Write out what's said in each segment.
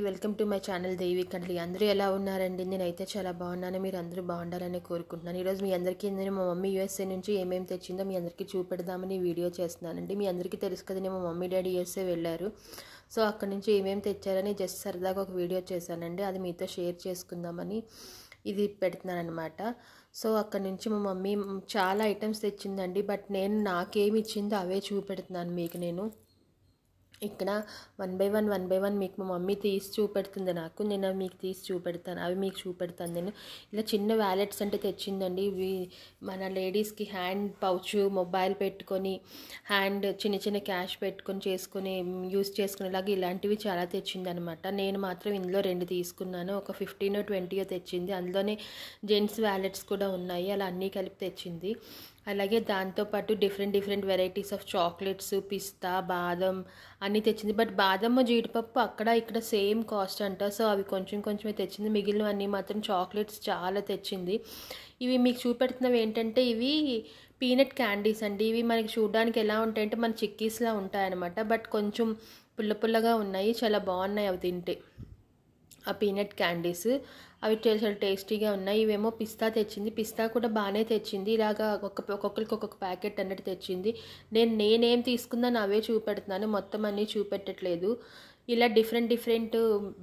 Welcome to my channel దేవి కండ్లి. అందరూ ఎలా ఉన్నారండి? నేనైతే చాలా బాగున్నాను. మీరు అందరూ బాగుండాలని కోరుకుంటున్నాను. ఈరోజు మీ అందరికీ నేను మా మమ్మీ యూఎస్ఏ నుంచి ఏమేమి తెచ్చిందో మీ అందరికీ చూపెడదామని వీడియో చేస్తున్నానండి. మీ అందరికీ తెలుసు కదా, మా మమ్మీ డాడీ యూఎస్ఏ వెళ్ళారు. సో అక్కడ నుంచి ఏమేమి తెచ్చారని జస్ట్ సరదాగా ఒక వీడియో చేశానండి. అది మీతో షేర్ చేసుకుందామని ఇది పెడుతున్నాను అనమాట. సో అక్కడ నుంచి మా మమ్మీ చాలా ఐటమ్స్ తెచ్చిందండి. బట్ నేను నాకేమి ఇచ్చిందో అవే చూపెడుతున్నాను మీకు. నేను ఇక్కడ వన్ బై వన్ మీకు మా మమ్మీ తీసి చూపెడుతుంది. నేను మీకు తీసి చూపెడతాను, అవి మీకు చూపెడతాను. నేను ఇలా చిన్న వ్యాలెట్స్ అంటే తెచ్చిందండి. ఇవి మన లేడీస్కి హ్యాండ్ పౌచ్, మొబైల్ పెట్టుకొని హ్యాండ్ చిన్న క్యాష్ పెట్టుకొని చేసుకొని యూస్ చేసుకునేలాగా ఇలాంటివి చాలా తెచ్చిందనమాట. నేను మాత్రం ఇందులో 2 తీసుకున్నాను. ఒక 15-20 తెచ్చింది. అందులోనే జెంట్స్ వ్యాలెట్స్ కూడా ఉన్నాయి. అలా అన్నీ కలిపి తెచ్చింది. అలాగే దాంతోపాటు డిఫరెంట్ వెరైటీస్ ఆఫ్ చాక్లెట్స్, పిస్తా, బాదం అన్నీ తెచ్చింది. బట్ బాదము, జీడిపప్పు అక్కడ ఇక్కడ సేమ్ కాస్ట్ అంట. సో అవి కొంచెమే తెచ్చింది. మిగిలినవన్నీ మాత్రం చాక్లెట్స్ చాలా తెచ్చింది. ఇవి మీకు చూపెడుతున్నవి ఏంటంటే ఇవి పీనట్ క్యాండీస్ అండి. ఇవి మనకి చూడడానికి ఎలా ఉంటాయంటే మన చిక్కీస్లా ఉంటాయన్నమాట. బట్ కొంచెం పుల్లగా ఉన్నాయి. చాలా బాగున్నాయి అవి తింటే. ఆ పీనట్ క్యాండీస్ అవి చాలా టేస్టీగా ఉన్నాయి. ఇవేమో పిస్తా తెచ్చింది. పిస్తా కూడా బాగానే తెచ్చింది. ఇలాగా ఒక్కొక్కరికి ఒక్కొక్క ప్యాకెట్ అన్నట్టు తెచ్చింది. నేనేం తీసుకున్నాను అవే చూపెడుతున్నాను, మొత్తం అన్నీ చూపెట్టట్లేదు. ఇలా డిఫరెంట్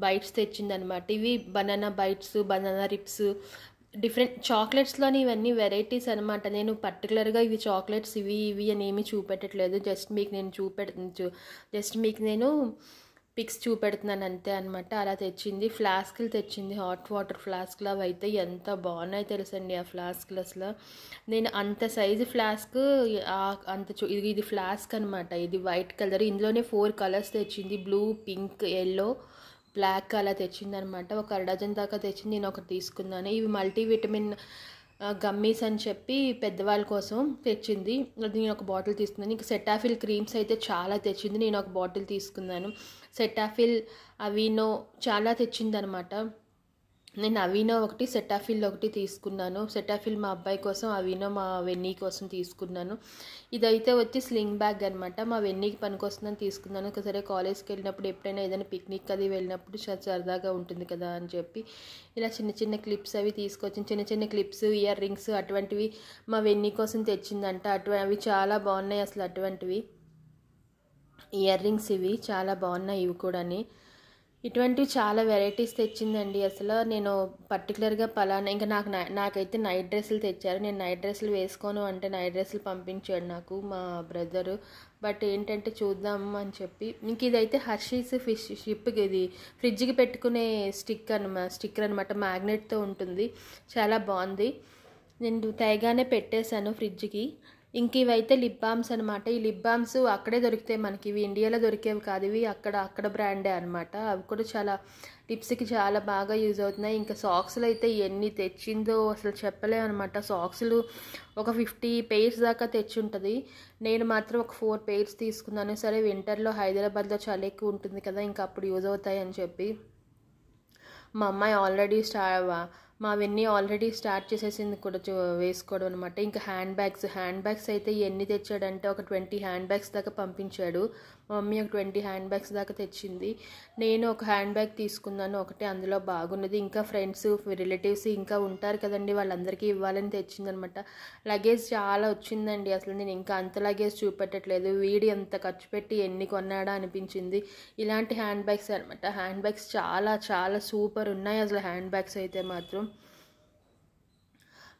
బైట్స్ తెచ్చింది అనమాట. ఇవి banana bites, banana rips, different చాక్లెట్స్లోని ఇవన్నీ వెరైటీస్ అనమాట. నేను పర్టికులర్గా ఇవి చాక్లెట్స్ ఇవి అని ఏమీ చూపెట్టట్లేదు. జస్ట్ మీకు నేను పిక్స్ చూపెడుతున్నాను అంతే అనమాట. అలా తెచ్చింది. ఫ్లాస్కులు తెచ్చింది, హాట్ వాటర్ ఫ్లాస్కులు. అవి అయితే ఎంత బాగున్నాయి తెలుసండి ఆ ఫ్లాస్కులు. అసలు నేను అంత సైజు ఫ్లాస్క్ ఇది ఫ్లాస్క్ అనమాట. ఇది వైట్ కలర్. ఇందులోనే 4 కలర్స్ తెచ్చింది. బ్లూ, పింక్, ఎల్లో, బ్లాక్ అలా తెచ్చింది అనమాట. ఒక 1 డజన్ దాకా తెచ్చింది. నేను ఒకటి తీసుకున్నాను. ఇవి మల్టీవిటమిన్ గమ్మీస్ అని చెప్పి పెద్దవాళ్ళ కోసం తెచ్చింది. అది నేను ఒక బాటిల్ తీసుకున్నాను. ఇంకా సెటాఫిల్ క్రీమ్స్ అయితే చాలా తెచ్చింది. నేను ఒక బాటిల్ తీసుకున్నాను. సెటాఫిల్, అవీనో చాలా తెచ్చింది అనమాట. నేను అవీనో ఒకటి, సెటాఫిల్ ఒకటి తీసుకున్నాను. సెటాఫిల్ మా అబ్బాయి కోసం, అవీనో మా వెన్నీ కోసం తీసుకున్నాను. ఇదైతే వచ్చి స్లింగ్ బ్యాగ్ అనమాట. మా వెన్నీకి పనికొస్తుందని తీసుకున్నాను. ఒకసారి కాలేజ్కి వెళ్ళినప్పుడు ఎప్పుడైనా ఏదైనా పిక్నిక్ అది వెళ్ళినప్పుడు సరదాగా ఉంటుంది కదా అని చెప్పి ఇలా చిన్న క్లిప్స్ అవి తీసుకొచ్చి చిన్న క్లిప్స్, ఇయర్ రింగ్స్ అటువంటివి మా వెన్నీ కోసం తెచ్చిందంట. అవి చాలా బాగున్నాయి అసలు. అటువంటివి ఇయర్ రింగ్స్ ఇవి చాలా బాగున్నాయి. ఇవి కూడాని ఇటువంటివి చాలా వెరైటీస్ తెచ్చిందండి. అసలు నేను పర్టికులర్గా పలానా ఇంకా నాకైతే నైట్ డ్రెస్సులు తెచ్చారు. నేను నైట్ డ్రెస్సులు వేసుకోను అంటే నైట్ డ్రెస్సులు పంపించాడు నాకు మా బ్రదరు. బట్ ఏంటంటే చూద్దాం అని చెప్పి ఇంక ఇదైతే హర్షీస్ షిప్కి ఇది ఫ్రిడ్జ్కి పెట్టుకునే స్టిక్కర్ అనమాట. మ్యాగ్నెట్తో ఉంటుంది. చాలా బాగుంది. నేను తేగానే పెట్టేశాను ఫ్రిడ్జ్కి. ఇంక ఇవైతే లిప్ బామ్స్ అనమాట. ఈ లిప్ బామ్స్ అక్కడే దొరుకుతాయి మనకి. ఇవి ఇండియాలో దొరికేవి కాదు. ఇవి అక్కడ బ్రాండే అనమాట. అవి కూడా చాలా లిప్స్కి చాలా బాగా యూజ్ అవుతున్నాయి. ఇంకా సాక్స్లు అయితే ఎన్ని తెచ్చిందో అసలు చెప్పలేము అనమాట. సాక్స్లు ఒక 50 పెయిర్స్ దాకా తెచ్చుంటుంది. నేను మాత్రం ఒక 4 పెయిర్స్ తీసుకున్నాను. సరే వింటర్లో హైదరాబాద్లో చలి ఎక్కువ ఉంటుంది కదా, ఇంకా అప్పుడు యూజ్ అవుతాయి అని చెప్పి మా అమ్మాయి మా వెన్నీ ఆల్రెడీ స్టార్ట్ చేసేసింది కూడా వేసుకోవడం అనమాట. ఇంకా హ్యాండ్ బ్యాగ్స్ అయితే ఎన్ని తెచ్చాడంటే ఒక 20 హ్యాండ్ బ్యాగ్స్ దాకా పంపించాడు. మా మమ్మీ ఒక 20 హ్యాండ్ బ్యాగ్స్ దాకా తెచ్చింది. నేను ఒక హ్యాండ్ బ్యాగ్ తీసుకున్నాను ఒకటే, అందులో బాగున్నది. ఇంకా ఫ్రెండ్స్, రిలేటివ్స్ ఇంకా ఉంటారు కదండి, వాళ్ళందరికీ ఇవ్వాలని తెచ్చిందనమాట. లగేజ్ చాలా వచ్చిందండి. అసలు నేను ఇంకా అంత లగేజ్ చూపెట్టట్లేదు. వీడి అంత ఖర్చు పెట్టి ఎన్ని కొన్నాడా అనిపించింది. ఇలాంటి హ్యాండ్ బ్యాగ్స్ అనమాట. హ్యాండ్ బ్యాగ్స్ చాలా సూపర్ ఉన్నాయి అసలు. హ్యాండ్ బ్యాగ్స్ అయితే మాత్రం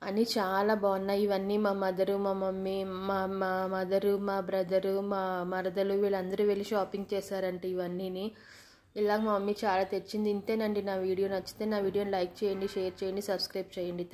అన్నీ చాలా బాగున్నాయి. ఇవన్నీ మా మదరు, మా మమ్మీ, మా మదరు, మా బ్రదరు, మా మరదలు వీళ్ళందరూ వెళ్ళి షాపింగ్ చేశారంటే ఇవన్నీని. ఇలా మా మమ్మీ చాలా తెచ్చింది. ఇంతేనండి నా వీడియో. నచ్చితే నా వీడియోని లైక్ చేయండి, షేర్ చేయండి, సబ్స్క్రైబ్ చేయండి.